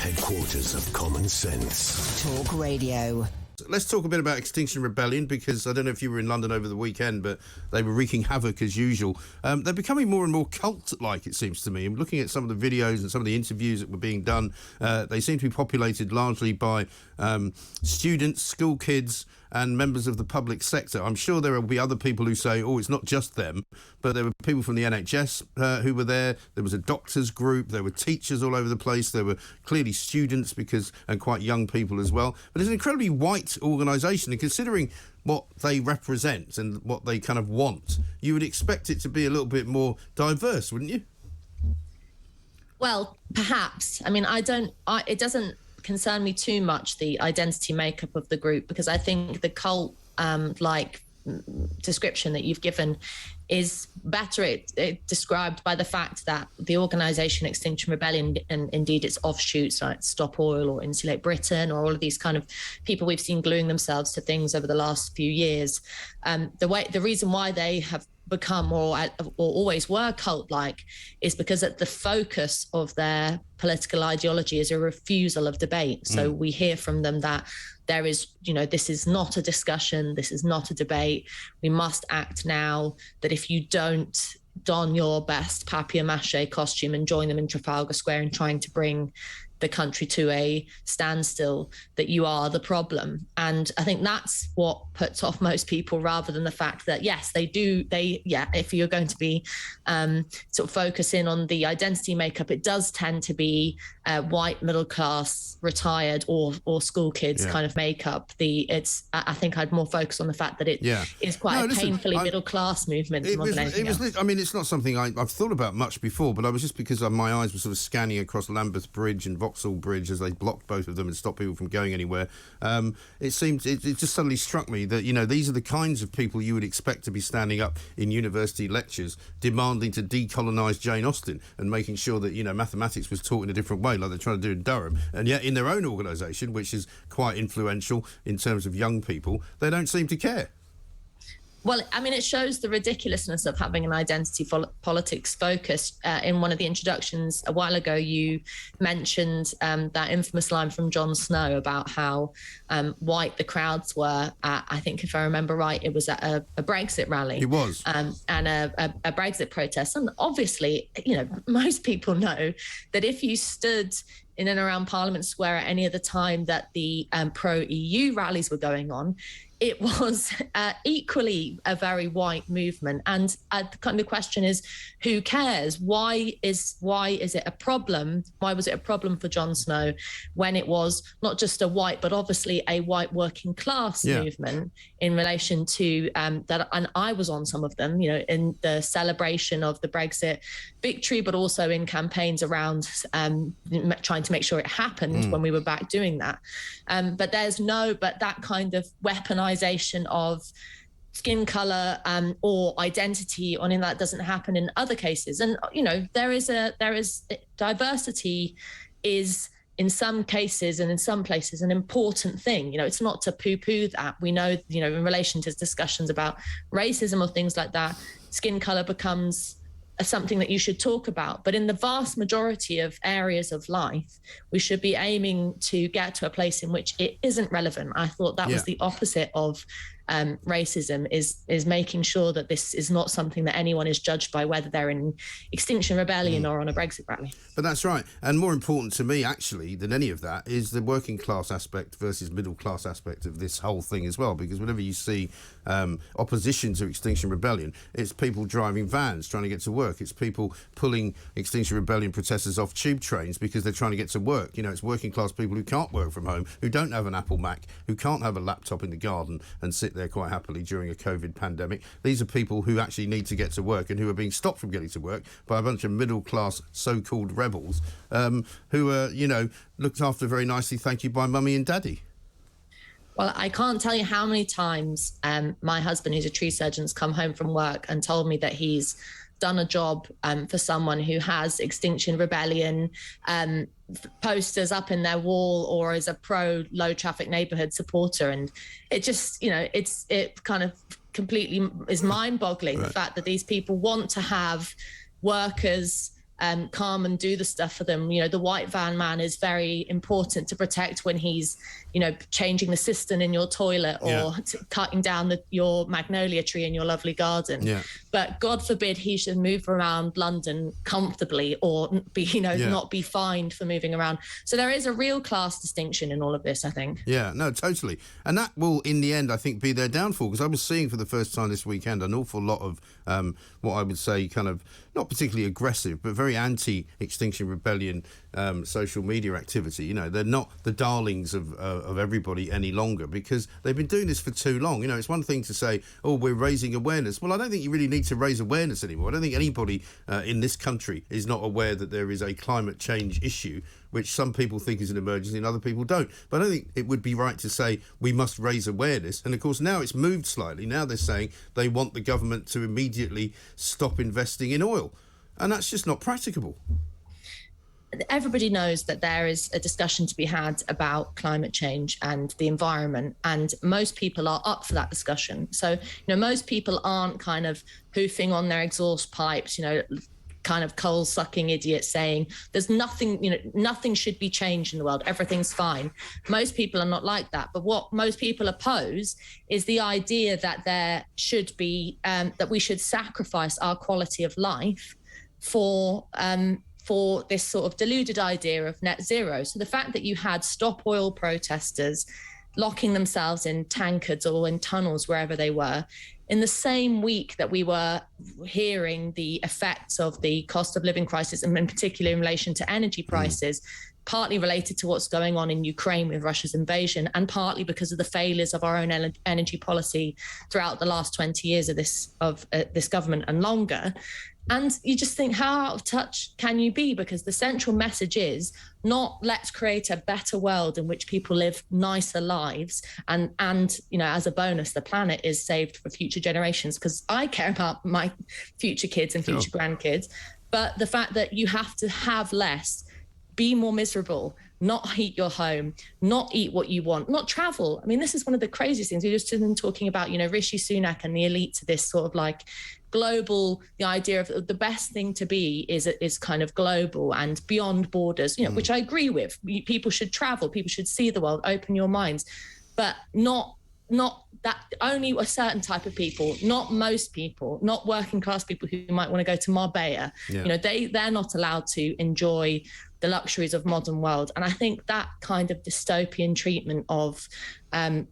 Headquarters of common sense. Talk Radio. Let's talk a bit about Extinction Rebellion, because I don't know if you were in London over the weekend, but they were wreaking havoc as usual. They're becoming more and more cult-like, it seems to me. I'm looking at some of the videos and some of the interviews that were being done. They seem to be populated largely by students, school kids, and members of the public sector. I'm sure there will be other people who say, oh, it's not just them, but there were people from the NHS who were there. There was a doctors group. There were teachers all over the place. There were clearly students and quite young people as well. But it's an incredibly white organisation, and considering what they represent and what they kind of want, you would expect it to be a little bit more diverse, wouldn't you? Well, perhaps. I mean, it doesn't concern me too much, the identity makeup of the group, because I think the cult like description that you've given is better it described by the fact that the organisation Extinction Rebellion, and indeed its offshoots like Stop Oil or Insulate Britain, or all of these kind of people we've seen gluing themselves to things over the last few years, the reason why they have become or always were cult-like is because at the focus of their political ideology is a refusal of debate. So we hear from them that there is, this is not a discussion, this is not a debate, we must act now, that if you don't don your best papier-mâché costume and join them in Trafalgar Square in trying to bring the country to a standstill, that you are the problem. And I think that's what puts off most people, rather than the fact that, yes, if you're going to be sort of focus in on the identity makeup, it does tend to be white, middle class, retired or school kids kind of makeup. I think I'd more focus on the fact that it is quite painfully middle class movement. It's not something I've thought about much before, but I was just because my eyes were sort of scanning across Lambeth Bridge and Vauxhall Bridge as they blocked both of them and stopped people from going anywhere. It just suddenly struck me that, these are the kinds of people you would expect to be standing up in university lectures demanding to decolonise Jane Austen and making sure that, mathematics was taught in a different way, like they're trying to do in Durham. And yet in their own organisation, which is quite influential in terms of young people, they don't seem to care. Well, I mean, it shows the ridiculousness of having an identity politics focus. In one of the introductions a while ago, you mentioned that infamous line from Jon Snow about how white the crowds were at, I think if I remember right, it was at a Brexit rally. It was. And a Brexit protest. And obviously, most people know that if you stood in and around Parliament Square at any other time that the pro-EU rallies were going on, it was equally a very white movement. And the question is, who cares? Why is it a problem? Why was it a problem for Jon Snow when it was not just a white, but obviously a white working class movement in relation to that? And I was on some of them, in the celebration of the Brexit victory, but also in campaigns around trying to make sure it happened when we were back doing that. But that kind of weaponization of skin color or identity in that doesn't happen in other cases. And there is diversity is in some cases and in some places an important thing. It's not to poo-poo that. We know, in relation to discussions about racism or things like that, skin color becomes something that you should talk about. But in the vast majority of areas of life, we should be aiming to get to a place in which it isn't relevant. I thought that was the opposite of racism, is making sure that this is not something that anyone is judged by, whether they're in Extinction Rebellion or on a Brexit rally. But that's right. And more important to me, actually, than any of that is the working class aspect versus middle class aspect of this whole thing as well. Because whenever you see opposition to Extinction Rebellion, it's people driving vans trying to get to work. It's people pulling Extinction Rebellion protesters off tube trains because they're trying to get to work. It's working class people who can't work from home, who don't have an Apple Mac, who can't have a laptop in the garden and sit there quite happily during a COVID pandemic. These are people who actually need to get to work and who are being stopped from getting to work by a bunch of middle-class so-called rebels who are, looked after very nicely, thank you, by mummy and daddy. Well, I can't tell you how many times my husband, who's a tree surgeon, has come home from work and told me that he's done a job for someone who has Extinction Rebellion posters up in their wall, or is a pro low traffic neighborhood supporter. And it just, it kind of completely is mind boggling, the fact that these people want to have workers come and do the stuff for them. You know, the white van man is very important to protect when he's, you know, changing the cistern in your toilet or cutting down your magnolia tree in your lovely garden. Yeah. But God forbid he should move around London comfortably or be, you know, not be fined for moving around. So there is a real class distinction in all of this, I think. Yeah, no, totally. And that will, in the end, I think, be their downfall, because I was seeing for the first time this weekend an awful lot of what I would say kind of not particularly aggressive, but very anti-Extinction Rebellion social media activity. You know, they're not the darlings of everybody any longer, because they've been doing this for too long. You know, it's one thing to say, oh, we're raising awareness. Well, I don't think you really need to raise awareness anymore. I don't think anybody in this country is not aware that there is a climate change issue, which some people think is an emergency and other people don't. But I don't think it would be right to say we must raise awareness. And of course, now it's moved slightly. Now they're saying they want the government to immediately stop investing in oil. And that's just not practicable. Everybody knows that there is a discussion to be had about climate change and the environment, and most people are up for that discussion. So, you know, most people aren't kind of hoofing on their exhaust pipes, you know, kind of coal-sucking idiots saying there's nothing, you know, nothing should be changed in the world, everything's fine. Most people are not like that. But what most people oppose is the idea that there should be, that we should sacrifice our quality of life for this sort of deluded idea of net zero. So the fact that you had stop oil protesters locking themselves in tankards or in tunnels, wherever they were, in the same week that we were hearing the effects of the cost of living crisis, and in particular in relation to energy prices, partly related to what's going on in Ukraine with Russia's invasion, and partly because of the failures of our own energy policy throughout the last 20 years of this government and longer. And you just think, how out of touch can you be? Because the central message is not let's create a better world in which people live nicer lives. And you know, as a bonus, the planet is saved for future generations, because I care about my future kids and future grandkids. But the fact that you have to have less, be more miserable, not heat your home, not eat what you want, not travel. I mean, this is one of the craziest things. We've just been talking about, you know, Rishi Sunak and the elite to this sort of like global, the idea of the best thing to be is kind of global and beyond borders, you know, which I agree with. People should travel, people should see the world, open your minds, but not that only a certain type of people, not most people, not working class people who might want to go to Marbella. You know, they're not allowed to enjoy the luxuries of modern world. And I think that kind of dystopian treatment of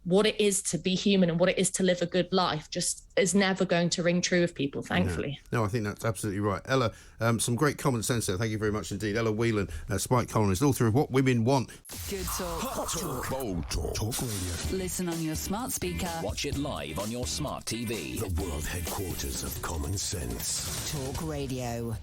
what it is to be human and what it is to live a good life just is never going to ring true with people, thankfully. No, I think that's absolutely right. Ella, some great common sense there. Thank you very much indeed. Ella Whelan, Spike columnist, author of What Women Want. Good talk. Hot talk. Bold talk. Talk radio. Listen on your smart speaker. Watch it live on your smart TV. The world headquarters of common sense. Talk Radio.